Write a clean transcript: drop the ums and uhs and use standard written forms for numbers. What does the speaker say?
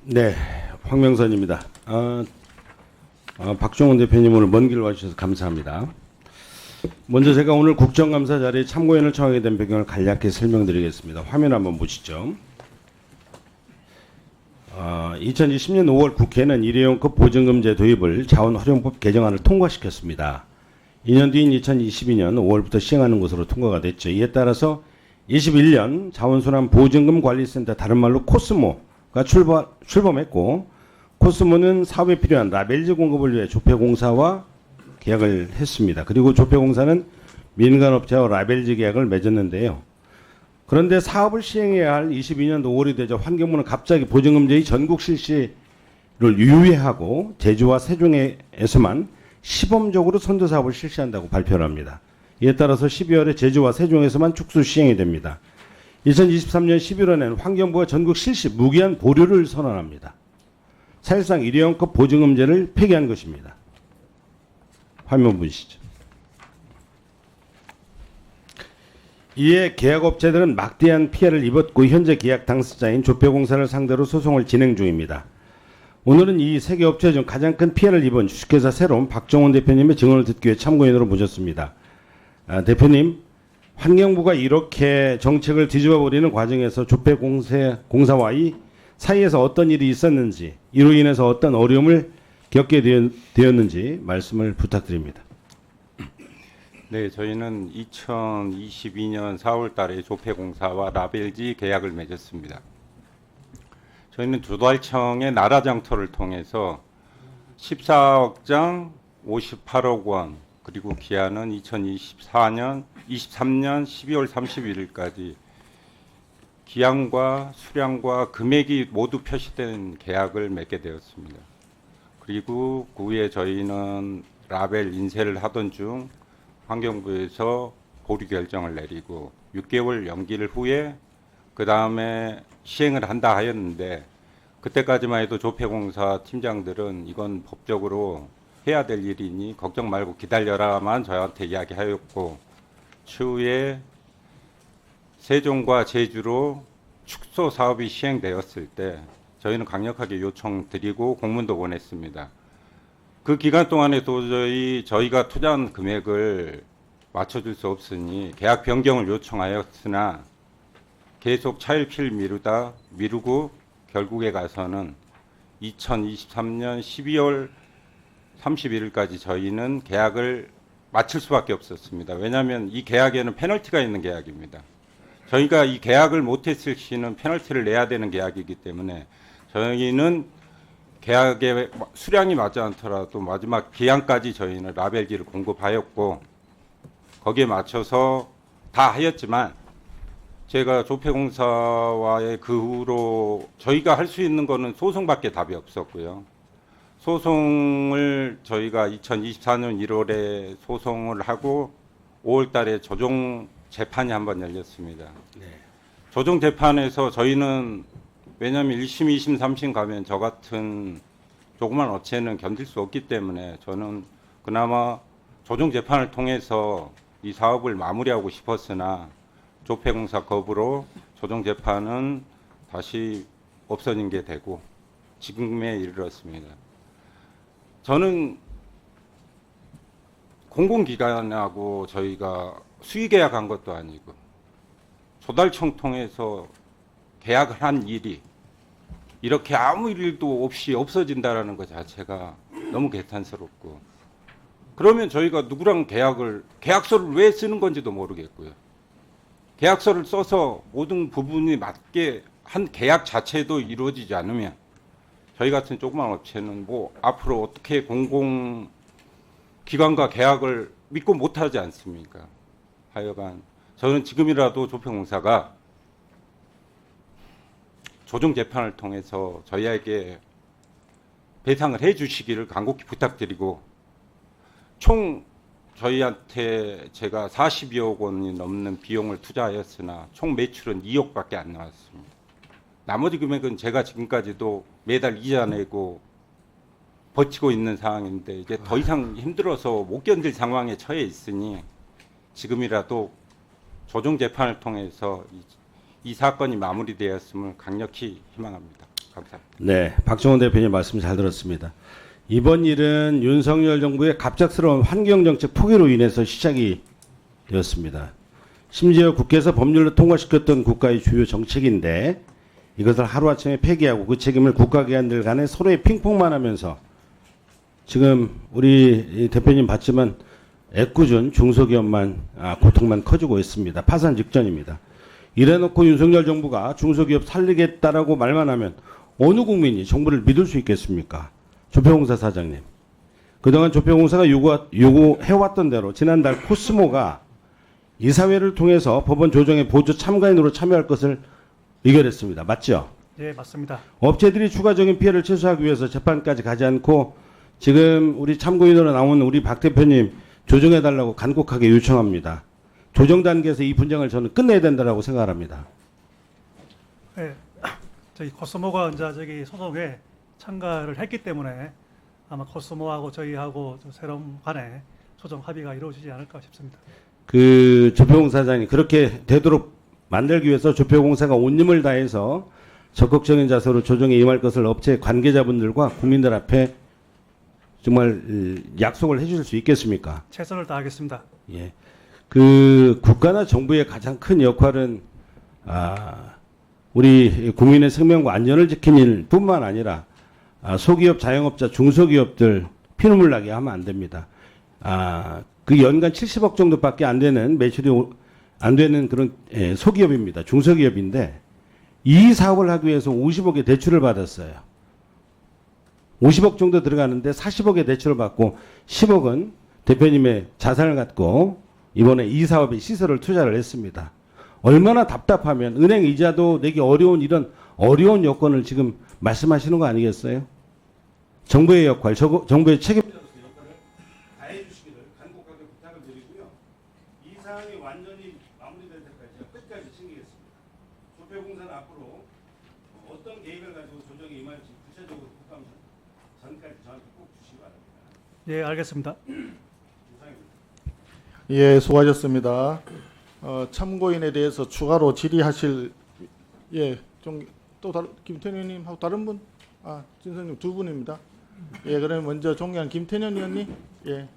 네, 황명선입니다. 박종원 대표님 오늘 먼 길 와주셔서 감사합니다. 먼저 제가 오늘 국정감사 자리에 참고인을 청하게 된 배경을 간략히 설명드리겠습니다. 화면 한번 보시죠. 2020년 5월 국회는 일회용급 보증금제 도입을 자원활용법 개정안을 통과시켰습니다. 2년 뒤인 2022년 5월부터 시행하는 것으로 통과가 됐죠. 이에 따라서 21년 자원순환 보증금 관리센터, 다른 말로 코스모가 출범했고, 코스모는 사업에 필요한 라벨지 공급을 위해 조폐공사와 계약을 했습니다. 그리고 조폐공사는 민간업체와 라벨지 계약을 맺었는데요. 그런데 사업을 시행해야 할 22년 5월이 되자 환경부는 갑자기 보증금제의 전국 실시를 유예하고 제주와 세종에서만 시범적으로 선도 사업을 실시한다고 발표를 합니다. 이에 따라서 12월에 제주와 세종에서만 축소 시행이 됩니다. 2023년 11월에는 환경부가 전국 실시 무기한 보류를 선언합니다. 사실상 일회용급 보증금제를 폐기한 것입니다. 화면 보시죠. 이에 계약업체들은 막대한 피해를 입었고 현재 계약 당사자인 조폐공사를 상대로 소송을 진행 중입니다. 오늘은 이 세 개 업체 중 가장 큰 피해를 입은 주식회사 새로운 박정원 대표님의 증언을 듣기 위해 참고인으로 모셨습니다. 대표님, 환경부가 이렇게 정책을 뒤집어버리는 과정에서 조폐공사와의 사이에서 어떤 일이 있었는지, 이로 인해서 어떤 어려움을 겪게 되었는지 말씀을 부탁드립니다. 네, 저희는 2022년 4월 달에 조폐공사와 라벨지 계약을 맺었습니다. 저희는 조달청의 나라장터를 통해서 14억 장 58억 원, 그리고 기한은 2023년 12월 31일까지 기한과 수량과 금액이 모두 표시된 계약을 맺게 되었습니다. 그리고 그 후에 저희는 라벨 인쇄를 하던 중 환경부에서 보류 결정을 내리고 6개월 연기를 후에 그 다음에 시행을 한다 하였는데, 그때까지만 해도 조폐공사 팀장들은 이건 법적으로 해야 될 일이니 걱정 말고 기다려라만 저한테 이야기하였고, 추후에 세종과 제주로 축소 사업이 시행되었을 때 저희는 강력하게 요청드리고 공문도 보냈습니다. 그 기간 동안에 도저히 저희가 투자한 금액을 맞춰줄 수 없으니 계약 변경을 요청하였으나 계속 차일피일 미루고 결국에 가서는 2023년 12월 31일까지 저희는 계약을 마칠 수밖에 없었습니다. 왜냐하면 이 계약에는 페널티가 있는 계약입니다. 저희가 이 계약을 못했을 시는 페널티를 내야 되는 계약이기 때문에 저희는 계약의 수량이 맞지 않더라도 마지막 기한까지 저희는 라벨지를 공급하였고, 거기에 맞춰서 다 하였지만 제가 조폐공사와의 그 후로 저희가 할 수 있는 거는 소송밖에 답이 없었고요. 소송을 저희가 2024년 1월에 소송을 하고 5월 달에 조정 재판이 한번 열렸습니다. 네. 조정 재판에서 저희는, 왜냐하면 1심, 2심, 3심 가면 저 같은 조그만 업체는 견딜 수 없기 때문에 저는 그나마 조정 재판을 통해서 이 사업을 마무리하고 싶었으나 조폐공사 거부로 조정 재판은 다시 없어진 게 되고 지금에 이르렀습니다. 저는 공공기관하고 저희가 수의계약한 것도 아니고 조달청 통해서 계약을 한 일이 이렇게 아무 일도 없이 없어진다라는 것 자체가 너무 개탄스럽고, 그러면 저희가 누구랑 계약서를 왜 쓰는 건지도 모르겠고요. 계약서를 써서 모든 부분이 맞게 한 계약 자체도 이루어지지 않으면 저희 같은 조그만 업체는 뭐 앞으로 어떻게 공공기관과 계약을 믿고 못하지 않습니까? 하여간 저는 지금이라도 조폐공사가 조정 재판을 통해서 저희에게 배상을 해 주시기를 간곡히 부탁드리고, 총 저희한테 제가 42억 원이 넘는 비용을 투자하였으나 총 매출은 2억밖에 안 나왔습니다. 나머지 금액은 제가 지금까지도 매달 이자 내고 버티고 있는 상황인데 이제 더 이상 힘들어서 못 견딜 상황에 처해 있으니 지금이라도 조정 재판을 통해서 이 사건이 마무리되었음을 강력히 희망합니다. 감사합니다. 감사합니다. 네, 박정원 대표님 말씀 잘 들었습니다. 이번 일은 윤석열 정부의 갑작스러운 환경정책 포기로 인해서 시작이 되었습니다. 심지어 국회에서 법률로 통과시켰던 국가의 주요 정책인데 이것을 하루아침에 폐기하고 그 책임을 국가기관들 간에 서로의 핑퐁만 하면서 지금 우리 대표님 봤지만 애꿎은 중소기업만 고통만 커지고 있습니다. 파산 직전입니다. 이래놓고 윤석열 정부가 중소기업 살리겠다라고 말만 하면 어느 국민이 정부를 믿을 수 있겠습니까? 조폐공사 사장님. 그동안 조폐공사가 요구해왔던 대로 지난달 코스모가 이사회를 통해서 법원 조정에 보조 참가인으로 참여할 것을 의결했습니다. 맞죠? 네, 맞습니다. 업체들이 추가적인 피해를 최소화하기 위해서 재판까지 가지 않고 지금 우리 참고인으로 나온 우리 박 대표님 조정해달라고 간곡하게 요청합니다. 조정 단계에서 이 분쟁을 저는 끝내야 된다고 생각합니다. 네, 저희 코스모가 이제 저기 소송에 참가를 했기 때문에 아마 코스모하고 저희하고 새로운 간에 조정 합의가 이루어지지 않을까 싶습니다. 그 조폐공사장이 그렇게 되도록 만들기 위해서 조폐공사가 온 힘을 다해서 적극적인 자세로 조정에 임할 것을 업체 관계자분들과 국민들 앞에 정말 약속을 해주실 수 있겠습니까? 최선을 다하겠습니다. 예. 그 국가나 정부의 가장 큰 역할은 우리 국민의 생명과 안전을 지키는 일뿐만 아니라 소기업, 자영업자, 중소기업들 피눈물 나게 하면 안 됩니다. 그 연간 70억 정도밖에 안 되는 매출이 안 되는 그런 소기업입니다. 중소기업인데 이 사업을 하기 위해서 50억의 대출을 받았어요. 50억 정도 들어가는데 40억의 대출을 받고 10억은 대표님의 자산을 갖고 이번에 이 사업에 시설을 투자를 했습니다. 얼마나 답답하면 은행 이자도 내기 어려운 이런 어려운 여건을 지금 말씀하시는 거 아니겠어요? 정부의 역할, 정부의 책임자로서 역할을 다해 주시기를 간곡하게 부탁을 드리고요. 이 사안이 완전히 마무리될 때까지 제가 끝까지 챙기겠습니다. 조폐공사는 앞으로 어떤 계획을 가지고 조정에 임할지 구체적으로 국감 전까지 저한테 꼭 주시기 바랍니다. 예, 알겠습니다. 예, 수고하셨습니다. 참고인에 대해서 추가로 질의하실 또 김태년 의원님하고 다른 분, 진성님 두 분입니다. 예, 그러면 먼저 존경한 김태년 의원님, 예.